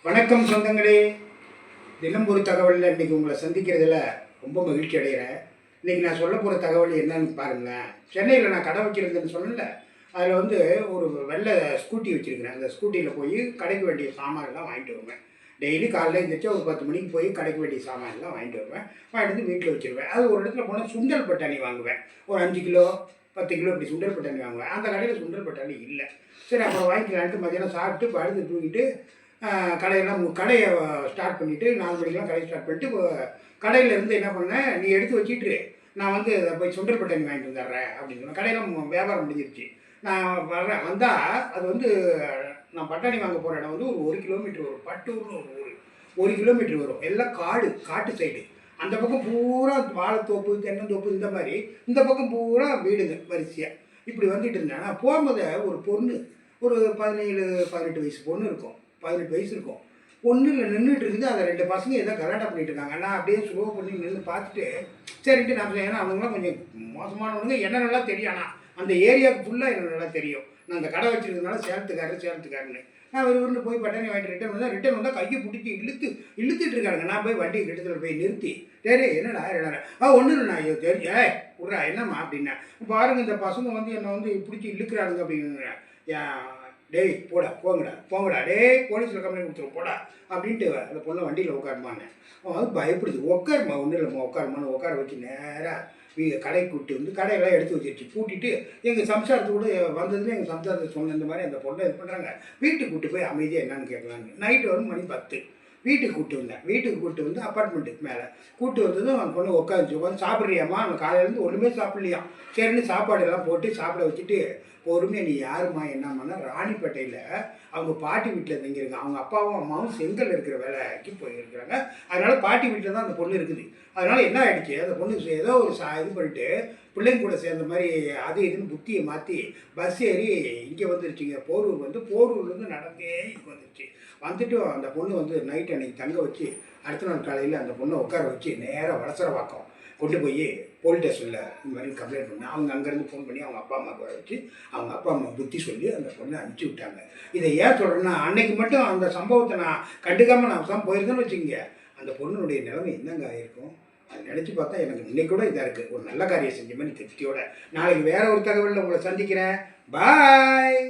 வணக்கம் சொந்தங்களே. தினம் ஒரு தகவலில் இன்றைக்கி உங்களை சந்திக்கிறதுல ரொம்ப மகிழ்ச்சி அடைகிறேன். இன்றைக்கி நான் சொல்ல போகிற தகவல் என்னன்னு பாருங்களேன். சென்னையில் நான் கடை வைக்கிறதுன்னு சொன்னேன்ல, அதில் வந்து ஒரு வெள்ளை ஸ்கூட்டி வச்சுருக்கிறேன். அந்த ஸ்கூட்டியில் போய் கடைக்கு வேண்டிய சாமான்லாம் வாங்கிட்டு வருவேன். டெய்லி காலையில் எழுந்திரிச்சா ஒரு 10 மணிக்கு போய் கடைக்கு வேண்டிய சாமான்லாம் வாங்கிட்டு வருவேன். வாங்கிட்டு வந்து வீட்டில் வச்சுருவேன். அது ஒரு இடத்துல போனால் சுண்டல் பட்டாணி வாங்குவேன். ஒரு 5 கிலோ 10 கிலோ இப்படி சுண்டல் பட்டாணி வாங்குவேன். அந்த கடையில் சுண்டல் பட்டாணி இல்லை. சரி, அப்புறம் வாங்கிக்கலான்ட்டு மதியானம் சாப்பிட்டு பழுது தூங்கிட்டு கடையை ஸ்டார்ட் பண்ணிவிட்டு 4 மணிக்கெலாம் கடையை ஸ்டார்ட் பண்ணிட்டு கடையிலேருந்து என்ன பண்ணேன், நீ எடுத்து வச்சுட்டு நான் வந்து அதை போய் சுண்டல் பட்டாணி வாங்கிட்டு வந்துடுறேன் அப்படின்னு சொன்னேன். கடையில் வியாபாரம் முடிஞ்சிருச்சு. நான் வர்றேன். வந்தால் அது வந்து நான் பட்டாணி வாங்க போகிற இடம் வந்து ஒரு 1 கிலோமீட்டர் வரும். பட்டூர்னு ஒரு ஊர். 1 கிலோமீட்டர் வரும். எல்லாம் காட்டு சைடு. அந்த பக்கம் பூரா வாழைத்தோப்பு தென்னந்தோப்பு இந்த மாதிரி, இந்த பக்கம் பூரா வீடுங்க வரிசையாக இப்படி வந்துட்டு இருந்தேன். நான் போகும்போது ஒரு பொண்ணு, ஒரு 17 18 வயசு பொண்ணு இருக்கும். 18 வயசு இருக்கும். ஒன்றும் நின்றுட்டு இருக்குது. அதை 2 பசங்க ஏதோ கலாட்டா பண்ணிட்டு இருக்காங்க. நான் அப்படியே ஸ்லோ பண்ணி நின்று பார்த்துட்டு சரின்ட்டு நான் ஏன்னா அவங்களாம் கொஞ்சம் மோசமானவனுங்க. என்ன நல்லா தெரியும். ஆனால் அந்த ஏரியாவுக்கு ஃபுல்லாக எனக்கு நல்லா தெரியும். நான் அந்த கடை வச்சுருக்கிறதுனால சேலத்துக்காருன்னு நான் ஒரு போய் பட்டாணி வாங்கிட்டு ரிட்டன் வந்தால் கையை பிடிச்சி இழுத்துட்டு இருக்காங்க. நான் போய் வண்டி கிட்டத்தில் போய் நிறுத்தி சரி என்னடா ஒன்றும் இல்லைண்ணா ஐயோ தெரியும் விட்றா என்னம்மா அப்படின்னா பாருங்கள் இந்த பசங்க வந்து என்னை வந்து பிடிச்சி இழுக்கிறானுங்க அப்படின்னு. டேய் போங்கடா டேய் போலீஸில் கம்ப்ளைண்ட் கொடுத்துருவோம் போடா அப்படின்ட்டு அந்த பொண்ணை வண்டியில் உட்காருமான்னு. அவன் வந்து பயப்படுது. உட்காருமா ஒன்றும் இல்லைம்மா உட்காருமான்னு உட்கார வச்சு நேராக கடைக்கு கூப்பிட்டு வந்து கடையெல்லாம் எடுத்து வச்சிருச்சு. பூட்டிட்டு எங்கள் சம்சாரத்தோடு வந்ததுன்னு எங்கள் சம்சாரத்தை சொன்ன இந்த மாதிரி அந்த பொண்ணை இது பண்ணுறாங்க. வீட்டுக்கு கூப்பிட்டு போய் அமைதியாக என்னன்னு கேட்கலான்னு. நைட்டு வரும் மணி 10. வீட்டுக்கு கூப்பிட்டு வந்து அப்பார்ட்மெண்ட்டுக்கு மேலே கூப்பிட்டு வந்ததும் அந்த பொண்ணு உட்காந்து சாப்பிட்றியாம்மா. அவன் காலையிலேருந்து ஒன்றுமே சாப்பிட்லையா. சரின்னு சாப்பாடெல்லாம் போட்டு சாப்பிட வச்சுட்டு பொறுமையாக நீ யாருமா என்னம்மானா ராணிப்பேட்டையில் அவங்க பாட்டி வீட்டில் தங்கியிருக்காங்க. அவங்க அப்பாவும் அம்மாவும் செங்கல் இருக்கிற வேலைக்கு போயிருக்கிறாங்க. அதனால் பாட்டி வீட்டில் தான் அந்த பொண்ணு இருக்குது. அதனால் என்ன ஆகிடுச்சு, அந்த பொண்ணு ஏதோ ஒரு இது பண்ணிட்டு பிள்ளைங்க கூட சேர்ந்த மாதிரி அது இதுன்னு புத்தியை மாற்றி பஸ் ஏறி இங்கே வந்துருச்சுங்க. போரூர்லேருந்து நடந்தே இங்கே வந்துருச்சு. வந்துட்டு அந்த பொண்ணு வந்து நைட் அன்றைக்கி தங்க வச்சு அடுத்த நாள் காலையில் அந்த பொண்ணை உட்கார வச்சு நேராக வளசரவாக்கம் கொண்டு போய் போலீஸ் ஸ்டேஷனில் இந்த மாதிரி கம்ப்ளைண்ட் பண்ணி அவங்க அங்கேருந்து ஃபோன் பண்ணி அவங்க அப்பா அம்மாவுக்கு வர வச்சு அவங்க அப்பா அம்மா புத்தி சொல்லி அந்த பொண்ணை அனுப்பிச்சி விட்டாங்க. இதை ஏன் சொல்கிறேன்னா, அன்னைக்கு மட்டும் அந்த சம்பவத்தை நான் கண்டுக்காமல் நான் தான் போயிருந்தேன்னு வச்சுக்கோங்க, அந்த பொண்ணுடைய நிலைமை என்னங்க ஆகிருக்கும். அதை நினச்சி பார்த்தா எனக்கு இன்னைக்கு கூட இதாக இருக்குது. ஒரு நல்ல காரியம் செஞ்ச மாதிரி திருப்தியோட நாளைக்கு வேறு ஒரு தகவலில் உங்களை சந்திக்கிறேன். பாய்.